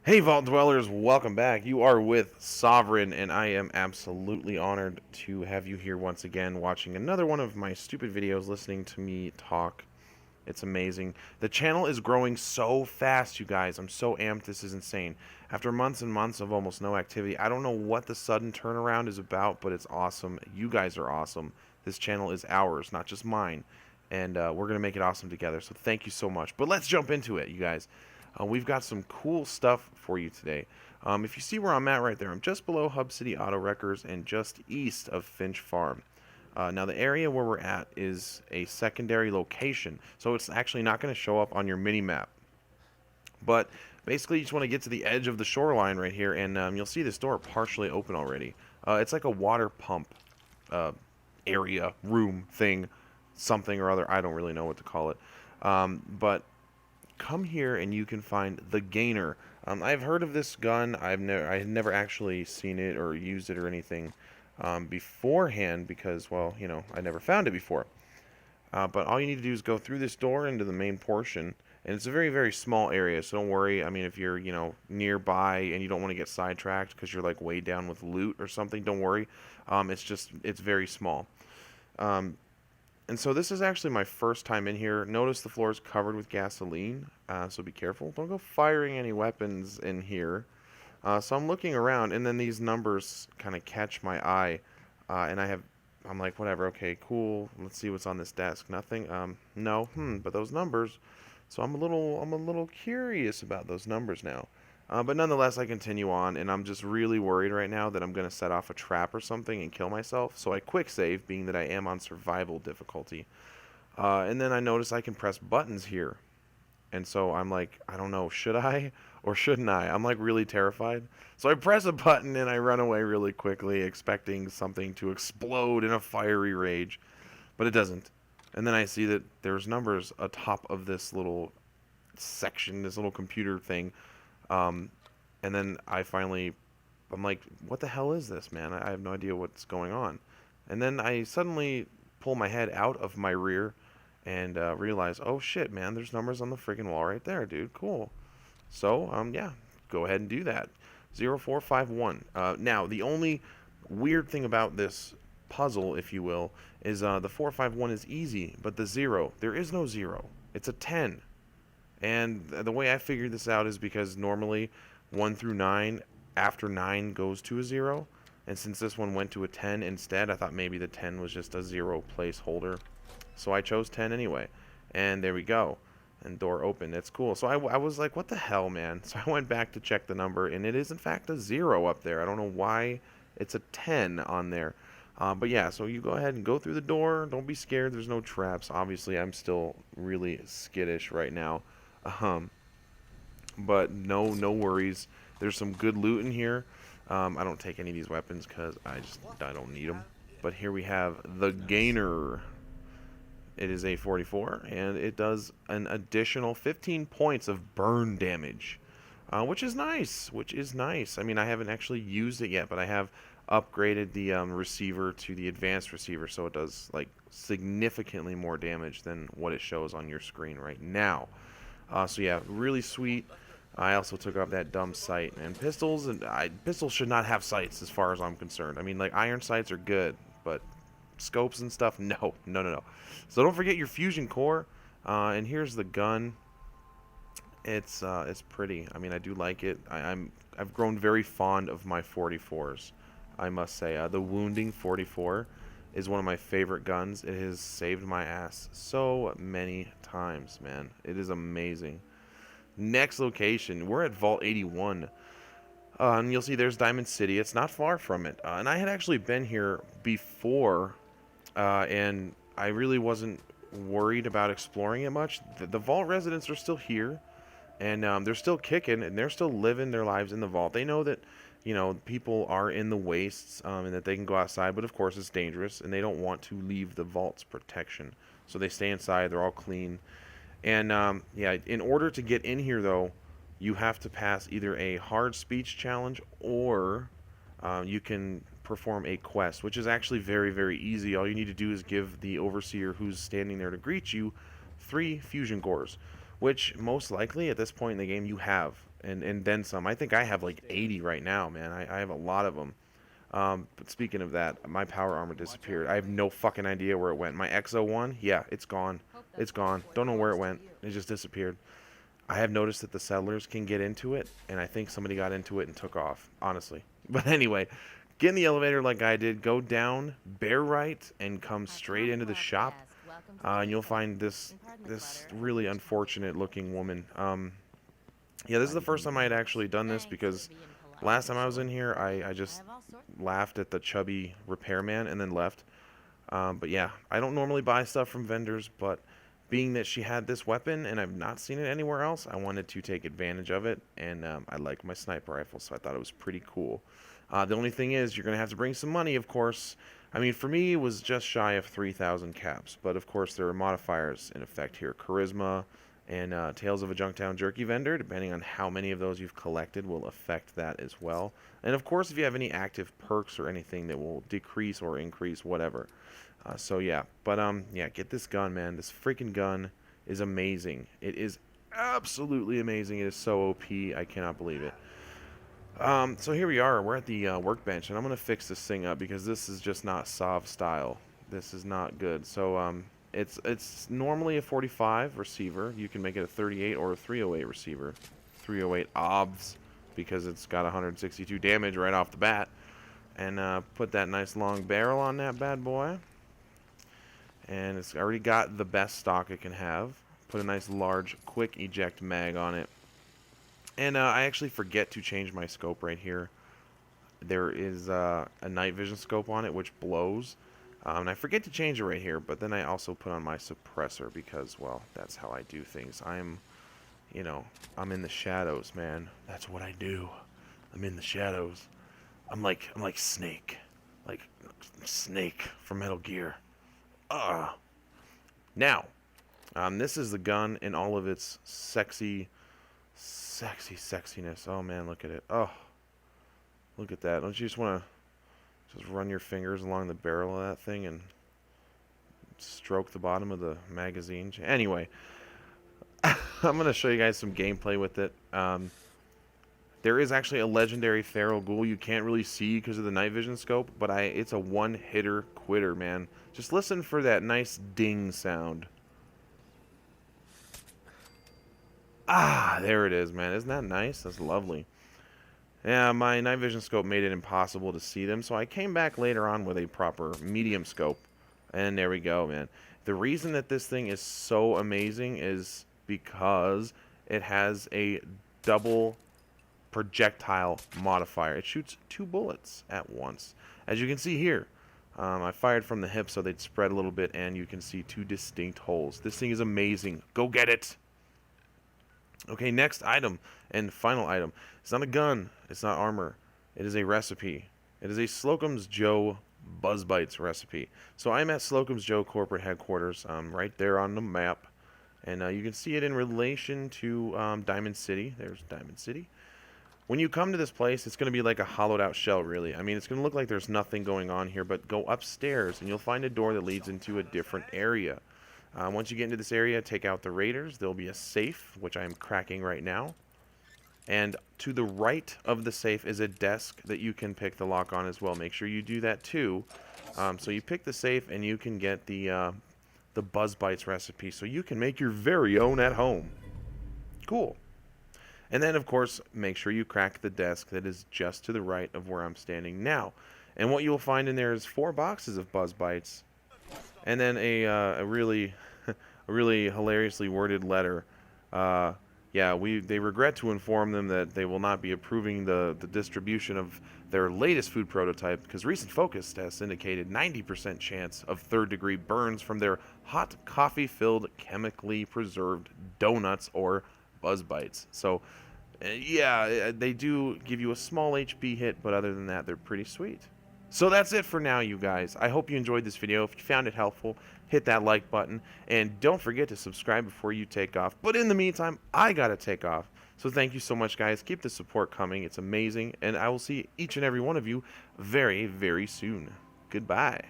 Hey, Vault Dwellers, welcome back. You are with Sovereign, and I am absolutely honored to have you here once again watching another one of my stupid videos, listening to me talk. It's amazing. The channel is growing so fast, you guys. I'm so amped. This is insane. After months and months of almost no activity, I don't know what the sudden turnaround is about, but it's awesome. You guys are awesome. This channel is ours, not just mine. And we're going to make it awesome together. So thank you so much. But let's jump into it, you guys. We've got some cool stuff for you today. If you see where I'm at right there, I'm just below Hub City Auto Wreckers and just east of Finch Farm. Now the area where we're at is a secondary location, so it's actually not going to show up on your mini map. But basically, you just want to get to the edge of the shoreline right here, and you'll see this door partially open already. It's like a water pump area, room, thing, something or other. I don't really know what to call it. But come here and you can find the Gainer. I've heard of this gun. I had never actually seen it or used it or anything beforehand because, well, you know, I never found it before. But all you need to do is go through this door into the main portion, and it's a very, very small area, so don't worry. I mean, if you're, you know, nearby and you don't want to get sidetracked because you're, like, way down with loot or something, don't worry. It's very small. And so this is actually my first time in here. Notice the floor is covered with gasoline, so be careful. Don't go firing any weapons in here. So I'm looking around, and then these numbers kind of catch my eye, and I'm like, whatever, okay, cool. Let's see what's on this desk. Nothing. No. But those numbers. So I'm a little curious about those numbers now. But nonetheless, I continue on, and I'm just really worried right now that I'm going to set off a trap or something and kill myself. So I quick save, being that I am on survival difficulty. And then I notice I can press buttons here. And so I'm like, I don't know, should I or shouldn't I? I'm like really terrified. So I press a button and I run away really quickly, expecting something to explode in a fiery rage. But it doesn't. And then I see that there's numbers atop of this little section, this little computer thing. And then I'm like, what the hell is this, man? I have no idea what's going on. And then I suddenly pull my head out of my rear and realize, oh shit, man, there's numbers on the freaking wall right there, dude. Cool. So, yeah, go ahead and do that. 0451. Now, the only weird thing about this puzzle, if you will, is the 451 is easy, but the 0, there is no 0. It's a 10. And the way I figured this out is because normally 1 through 9, after 9 goes to a 0. And since this one went to a 10 instead, I thought maybe the 10 was just a 0 placeholder. So I chose 10 anyway. And there we go. And door opened. It's cool. So I was like, what the hell, man? So I went back to check the number, and it is in fact a 0 up there. I don't know why it's a 10 on there. But yeah, so you go ahead and go through the door. Don't be scared. There's no traps. Obviously, I'm still really skittish right now. But no worries. There's some good loot in here. I don't take any of these weapons because I don't need them. But here we have the Gainer. It is a 44, and it does an additional 15 points of burn damage, which is nice. I mean, I haven't actually used it yet, but I have upgraded the receiver to the advanced receiver, so it does like significantly more damage than what it shows on your screen right now. So yeah, really sweet. I also took off that dumb sight, and pistols should not have sights as far as I'm concerned. I mean, like iron sights are good, but scopes and stuff, no. So don't forget your fusion core. And here's the gun. It's pretty. I mean, I do like it. I've grown very fond of my 44s. I must say, the wounding 44 is one of my favorite guns. It has saved my ass so many times, man. It is amazing. Next location, we're at Vault 81. And you'll see there's Diamond City. It's not far from it. And I had actually been here before, and I really wasn't worried about exploring it much. The Vault residents are still here, and they're still kicking, and they're still living their lives in the Vault. They know that, you know, people are in the wastes, and that they can go outside, but of course it's dangerous, and they don't want to leave the Vault's protection. So they stay inside. They're all clean. And, yeah, in order to get in here, though, you have to pass either a hard speech challenge or you can perform a quest, which is actually very, very easy. All you need to do is give the overseer who's standing there to greet you 3 fusion cores, which most likely at this point in the game you have. and then some. I think I have like 80 right now, man. I have a lot of them. But speaking of that, my power armor disappeared. I have no fucking idea where it went. My XO1, yeah, it's gone. It's gone. Don't know where it went. It just disappeared. I have noticed that the settlers can get into it, and I think somebody got into it and took off, honestly. But anyway, get in the elevator like I did, go down, bear right, and come straight into the shop, and you'll find this really unfortunate looking woman. Yeah, this is the first time I had actually done this because last time I was in here, I just laughed at the chubby repairman and then left. But yeah, I don't normally buy stuff from vendors, but being that she had this weapon and I've not seen it anywhere else, I wanted to take advantage of it, and I like my sniper rifle, so I thought it was pretty cool. The only thing is, you're going to have to bring some money, of course. I mean, for me, it was just shy of 3,000 caps, but of course there are modifiers in effect here. Charisma and Tales of a Junktown Jerky Vendor, depending on how many of those you've collected, will affect that as well. And of course, if you have any active perks or anything that will decrease or increase, whatever. So yeah, but yeah, get this gun, man. This freaking gun is amazing. It is absolutely amazing. It is so OP. I cannot believe it. So here we are. We're at the workbench, and I'm gonna fix this thing up because this is just not Sov style. This is not good. So it's normally a 45 receiver. You can make it a 38 or a 308 receiver. 308 obvs because it's got 162 damage right off the bat. And put that nice long barrel on that bad boy. And it's already got the best stock it can have. Put a nice large quick eject mag on it. And I actually forget to change my scope right here. There is a night vision scope on it which blows. And I forget to change it right here, but then I also put on my suppressor because, well, that's how I do things. I'm in the shadows, man. That's what I do. I'm in the shadows. I'm like Snake. Like Snake from Metal Gear. Now, this is the gun in all of its sexiness. Oh man, look at it. Oh, look at that. Don't you just want to just run your fingers along the barrel of that thing and stroke the bottom of the magazine? Anyway, I'm going to show you guys some gameplay with it. There is actually a legendary feral ghoul you can't really see because of the night vision scope, but it's a one-hitter quitter, man. Just listen for that nice ding sound. Ah, there it is, man. Isn't that nice? That's lovely. Yeah, my night vision scope made it impossible to see them, so I came back later on with a proper medium scope. And there we go, man. The reason that this thing is so amazing is because it has a double projectile modifier. It shoots 2 bullets at once. As you can see here, I fired from the hip so they'd spread a little bit, and you can see 2 distinct holes. This thing is amazing. Go get it! Okay, next item and final item. It's not a gun. It's not armor. It is a recipe. It is a Slocum's Joe Buzz Bites recipe. So I'm at Slocum's Joe corporate headquarters, right there on the map. And you can see it in relation to Diamond City. There's Diamond City. When you come to this place, it's going to be like a hollowed out shell, really. I mean, it's going to look like there's nothing going on here, but go upstairs and you'll find a door that leads into a different area. Once you get into this area, take out the raiders. There'll be a safe, which I am cracking right now. And to the right of the safe is a desk that you can pick the lock on as well. Make sure you do that too. So you pick the safe and you can get the Buzz Bites recipe, so you can make your very own at home. Cool. And then, of course, make sure you crack the desk that is just to the right of where I'm standing now. And what you'll find in there is 4 boxes of Buzz Bites, and then a really, a really hilariously worded letter. Yeah, they regret to inform them that they will not be approving the distribution of their latest food prototype because recent focus tests indicated 90% chance of third-degree burns from their hot coffee-filled, chemically preserved donuts or Buzz Bites. So, yeah, they do give you a small HP hit, but other than that, they're pretty sweet. So that's it for now, you guys. I hope you enjoyed this video. If you found it helpful, hit that like button, and don't forget to subscribe before you take off. But in the meantime, I gotta take off. So thank you so much, guys. Keep the support coming. It's amazing, and I will see each and every one of you very, very soon. Goodbye.